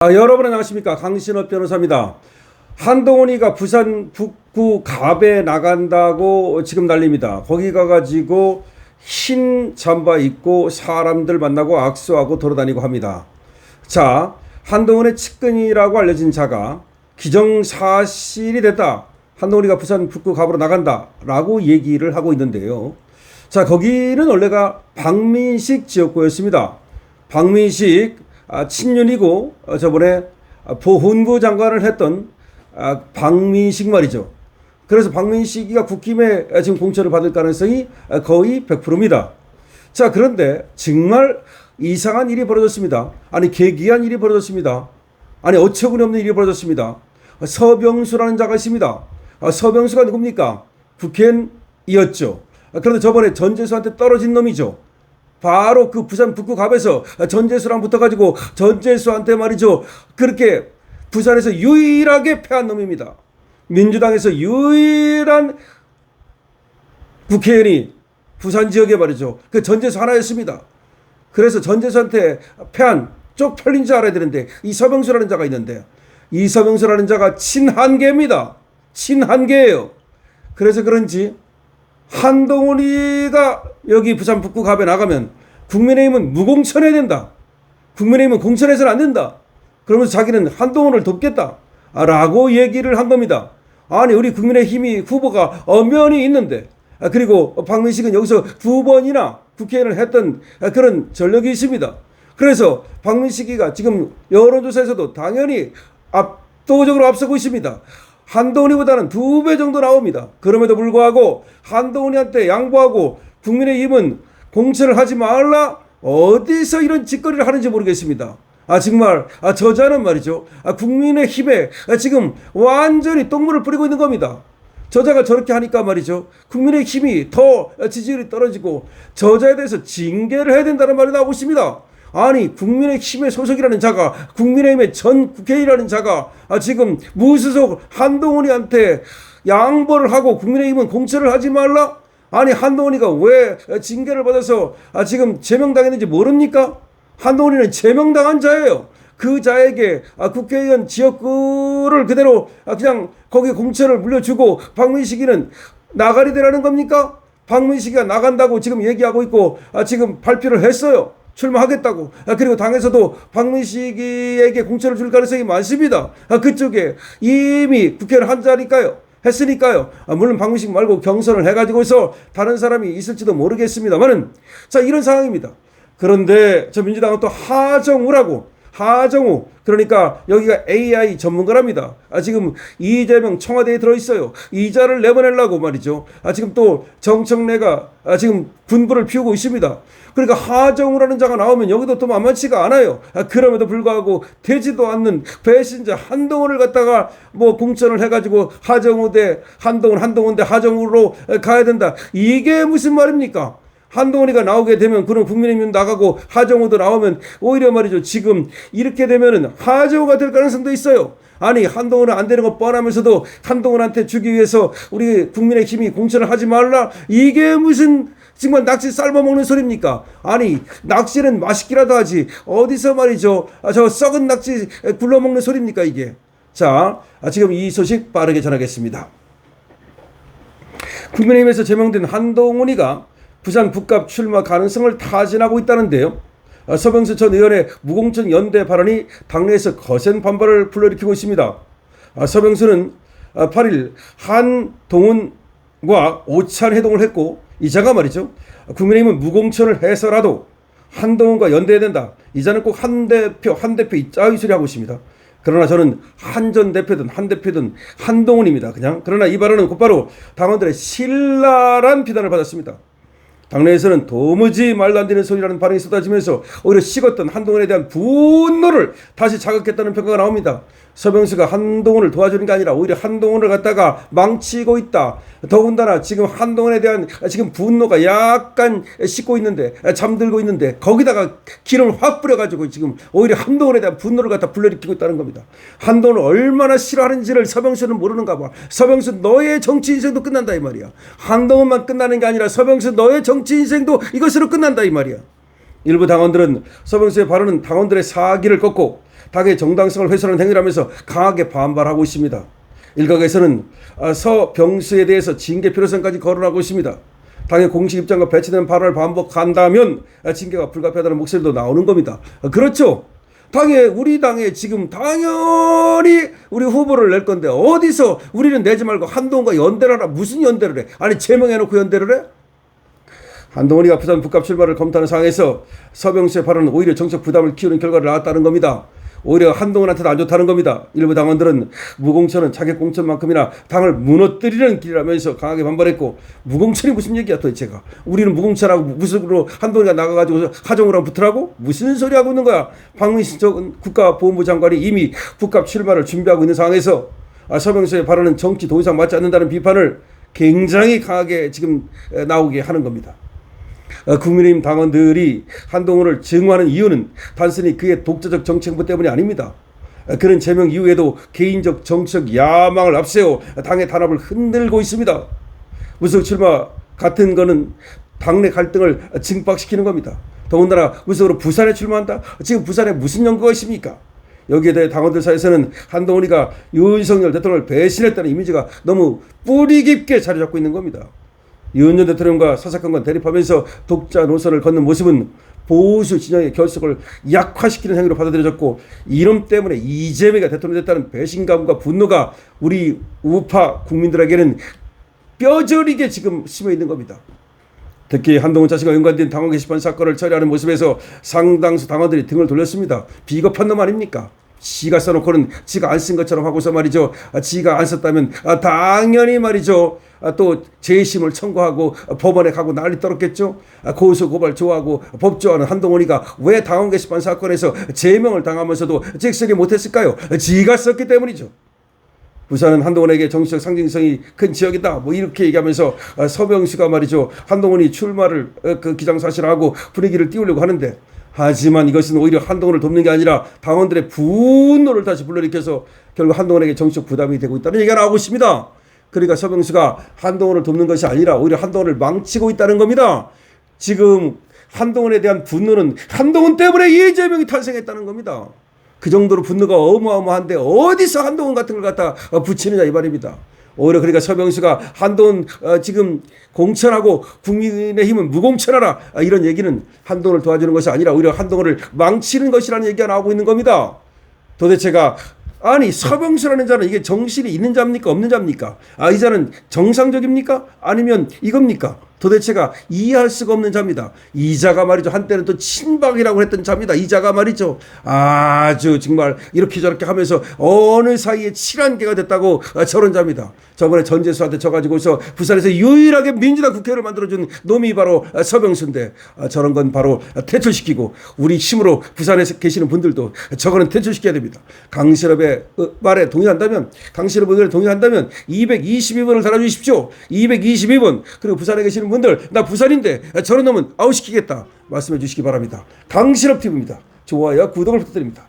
여러분 안녕하십니까, 강신업 변호사입니다. 한동훈이가 부산 북구 갑에 나간다고 지금 난립니다. 거기 가가지고 흰 잠바 입고 사람들 만나고 악수하고 돌아다니고 합니다. 자, 한동훈의 측근이라고 알려진 자가 기정사실이 됐다, 한동훈이가 부산 북구 갑으로 나간다 라고 얘기를 하고 있는데요. 자, 거기는 원래가 박민식 지역구였습니다. 박민식 친윤이고 저번에 보훈부 장관을 했던 박민식 말이죠. 그래서 박민식이가 국힘에 지금 공천을 받을 가능성이 거의 100%입니다. 자, 그런데 정말 이상한 일이 벌어졌습니다. 아니, 계기한 일이 벌어졌습니다. 아니, 어처구니 없는 일이 벌어졌습니다. 서병수라는 자가 있습니다. 서병수가 누굽니까? 국회의원이었죠. 그런데 저번에 전재수한테 떨어진 놈이죠. 바로 그 부산 북구 갑에서 전재수랑 붙어가지고 전재수한테 말이죠, 그렇게 부산에서 유일하게 패한 놈입니다. 민주당에서 유일한 국회의원이 부산 지역에 말이죠, 그 전재수 하나였습니다. 그래서 전재수한테 패한, 쪽팔린 줄 알아야 되는데, 이 서병수라는 자가 있는데, 이 서병수라는 자가 친한계입니다. 친한계예요. 그래서 그런지 한동훈이가 여기 부산 북구 갑에 나가면 국민의힘은 무공천해야 된다, 국민의힘은 공천해서는 안 된다, 그러면서 자기는 한동훈을 돕겠다 라고 얘기를 한 겁니다. 아니, 우리 국민의힘이 후보가 엄연히 있는데, 그리고 박민식은 여기서 2번이나 국회의원을 했던 그런 전력이 있습니다. 그래서 박민식이가 지금 여론조사에서도 당연히 압도적으로 앞서고 있습니다. 한동훈이보다는 2배 정도 나옵니다. 그럼에도 불구하고 한동훈이한테 양보하고 국민의힘은 공천을 하지 말라, 어디서 이런 짓거리를 하는지 모르겠습니다. 정말 저자는 말이죠, 국민의힘에 지금 완전히 똥물을 뿌리고 있는 겁니다. 저자가 저렇게 하니까 말이죠, 국민의힘이 더 지지율이 떨어지고 저자에 대해서 징계를 해야 된다는 말이 나오고 있습니다. 아니, 국민의힘의 소속이라는 자가, 국민의힘의 전 국회의원이라는 자가 지금 무소속 한동훈이한테 양보를 하고 국민의힘은 공천을 하지 말라? 아니, 한동훈이가 왜 징계를 받아서 지금 제명당했는지 모릅니까? 한동훈이는 제명당한 자예요. 그 자에게 국회의원 지역구를 그대로 그냥 거기 공천을 물려주고 박민식이는 나가리 되라는 겁니까? 박민식이가 나간다고 지금 얘기하고 있고 지금 발표를 했어요. 출마하겠다고. 그리고 당에서도 박민식에게 공천을 줄 가능성이 많습니다. 그쪽에 이미 국회의원 한 자리니까요. 했으니까요. 물론 박민식 말고 경선을 해가지고서 다른 사람이 있을지도 모르겠습니다만은, 자, 이런 상황입니다. 그런데 저 민주당은 또 하정우, 그러니까 여기가 AI 전문가랍니다. 지금 이재명 청와대에 들어있어요. 이자를 내보내려고 말이죠. 지금 또 정청래가 지금 분부를 피우고 있습니다. 그러니까 하정우라는 자가 나오면 여기도 또 만만치가 않아요. 그럼에도 불구하고 되지도 않는 배신자 한동훈을 갖다가 뭐 공천을 해가지고 하정우 대 한동훈 대 하정우로 가야 된다. 이게 무슨 말입니까? 한동훈이가 나오게 되면 그럼 국민의힘 나가고 하정우도 나오면 오히려 말이죠, 지금 이렇게 되면은 하정우가 될 가능성도 있어요. 아니, 한동훈은 안 되는 거 뻔하면서도 한동훈한테 주기 위해서 우리 국민의힘이 공천을 하지 말라? 이게 무슨 정말 낙지 삶아먹는 소리입니까? 아니, 낙지는 맛있기라도 하지 어디서 말이죠, 저 썩은 낙지 굴러먹는 소리입니까 이게? 자, 지금 이 소식 빠르게 전하겠습니다. 국민의힘에서 제명된 한동훈이가 부산 북갑 출마 가능성을 타진하고 있다는데요. 서병수 전 의원의 무공천 연대 발언이 당내에서 거센 반발을 불러일으키고 있습니다. 서병수는 8일 한동훈과 오찬 회동을 했고, 이자가 말이죠, 국민의힘은 무공천을 해서라도 한동훈과 연대해야 된다. 이자는 꼭 한 대표 이따위 소리 하고 있습니다. 그러나 저는 한 전 대표든 한 대표든 한동훈입니다. 그냥. 그러나 이 발언은 곧바로 당원들의 신랄한 비난을 받았습니다. 당내에서는 도무지 말도 안 되는 소리라는 반응이 쏟아지면서 오히려 식었던 한동훈에 대한 분노를 다시 자극했다는 평가가 나옵니다. 서병수가 한동훈을 도와주는 게 아니라 오히려 한동훈을 갖다가 망치고 있다. 더군다나 지금 한동훈에 대한 지금 분노가 약간 식고 있는데, 잠들고 있는데, 거기다가 기름을 확 뿌려가지고 지금 오히려 한동훈에 대한 분노를 갖다 불러일으키고 있다는 겁니다. 한동훈을 얼마나 싫어하는지를 서병수는 모르는가 봐. 서병수 너의 정치 인생도 끝난다 이 말이야. 한동훈만 끝나는 게 아니라 서병수 너의 정치 인생도 이것으로 끝난다 이 말이야. 일부 당원들은 서병수의 발언은 당원들의 사기를 꺾고 당의 정당성을 훼손하는 행위라면서 강하게 반발하고 있습니다. 일각에서는 서병수에 대해서 징계 필요성까지 거론하고 있습니다. 당의 공식 입장과 배치되는 발언을 반복한다면 징계가 불가피하다는 목소리도 나오는 겁니다. 그렇죠. 우리 당에 지금 당연히 우리 후보를 낼 건데 어디서 우리는 내지 말고 한동훈과 연대를 하라. 무슨 연대를 해? 아니 제명해놓고 연대를 해? 한동훈이가 부산 북갑 출마를 검토하는 상황에서 서병수의 발언은 오히려 정책 부담을 키우는 결과를 낳았다는 겁니다. 오히려 한동훈한테도 안 좋다는 겁니다. 일부 당원들은 무공천은 자객 공천만큼이나 당을 무너뜨리는 길이라면서 강하게 반발했고, 무공천이 무슨 얘기야 도대체가. 우리는 무공천하고 무슨으로 한동훈이가 나가가지고 하정우랑 붙으라고? 무슨 소리 하고 있는 거야. 박문신 국가보훈부 장관이 이미 북갑 출마를 준비하고 있는 상황에서 서병수의 발언은 정치 도의상 맞지 않는다는 비판을 굉장히 강하게 지금 나오게 하는 겁니다. 국민의힘 당원들이 한동훈을 증오하는 이유는 단순히 그의 독자적 정치 행보 때문이 아닙니다. 그는 제명 이후에도 개인적 정치적 야망을 앞세워 당의 단합을 흔들고 있습니다. 무소속 출마 같은 거는 당내 갈등을 증박시키는 겁니다. 더군다나 무소속으로 부산에 출마한다? 지금 부산에 무슨 연구가 있습니까? 여기에 대해 당원들 사이에서는 한동훈이가 윤석열 대통령을 배신했다는 이미지가 너무 뿌리 깊게 자리 잡고 있는 겁니다. 윤 전 대통령과 사사건과 대립하면서 독자 노선을 걷는 모습은 보수 진영의 결속을 약화시키는 행위로 받아들여졌고, 이름 때문에 이재명이 대통령이 됐다는 배신감과 분노가 우리 우파 국민들에게는 뼈저리게 지금 심어 있는 겁니다. 특히 한동훈 자신과 연관된 당원 게시판 사건을 처리하는 모습에서 상당수 당원들이 등을 돌렸습니다. 비겁한 놈 아닙니까? 지가 써놓고는 지가 안 쓴 것처럼 하고서 말이죠. 지가 안 썼다면 당연히 말이죠. 또 재심을 청구하고 법원에 가고 난리 떨었겠죠. 고소고발 좋아하고 법조하는 한동훈이가 왜 당원 게시판 사건에서 제명을 당하면서도 잭슨이 못했을까요? 지가 썼기 때문이죠. 부산은 한동훈에게 정치적 상징성이 큰 지역이다. 뭐 이렇게 얘기하면서 서병수가 말이죠. 한동훈이 출마를 기정사실화하고 분위기를 띄우려고 하는데, 하지만 이것은 오히려 한동훈을 돕는 게 아니라 당원들의 분노를 다시 불러일으켜서 결국 한동훈에게 정치적 부담이 되고 있다는 얘기가 나오고 있습니다. 그러니까 서병수가 한동훈을 돕는 것이 아니라 오히려 한동훈을 망치고 있다는 겁니다. 지금 한동훈에 대한 분노는 한동훈 때문에 이재명이 탄생했다는 겁니다. 그 정도로 분노가 어마어마한데 어디서 한동훈 같은 걸 갖다 붙이느냐 이 말입니다. 오히려 그러니까 서병수가 한동훈 지금 공천하고 국민의힘은 무공천하라, 이런 얘기는 한동훈을 도와주는 것이 아니라 오히려 한동훈을 망치는 것이라는 얘기가 나오고 있는 겁니다. 도대체가 아니 서병수라는 자는 이게 정신이 있는 자입니까 없는 자입니까? 이 자는 정상적입니까? 아니면 이겁니까? 도대체가 이해할 수가 없는 자입니다. 이 자가 말이죠. 한때는 또 친박이라고 했던 자입니다. 이 자가 말이죠. 아주 정말 이렇게 저렇게 하면서 어느 사이에 칠한개가 됐다고 저런 자입니다. 저번에 전재수한테 져가지고서 부산에서 유일하게 민주당 국회의원을 만들어준 놈이 바로 서병수인데, 저런 건 바로 퇴출시키고 우리 힘으로 부산에 계시는 분들도 저거는 퇴출시켜야 됩니다. 강실업의 말에 동의한다면, 강실업 의견에 동의한다면 222번을 달아주십시오. 222번. 그리고 부산에 계시는 분들, 나 부산인데 저런 놈은 아웃시키겠다 말씀해 주시기 바랍니다. 강실업 TV입니다. 좋아요, 구독을 부탁드립니다.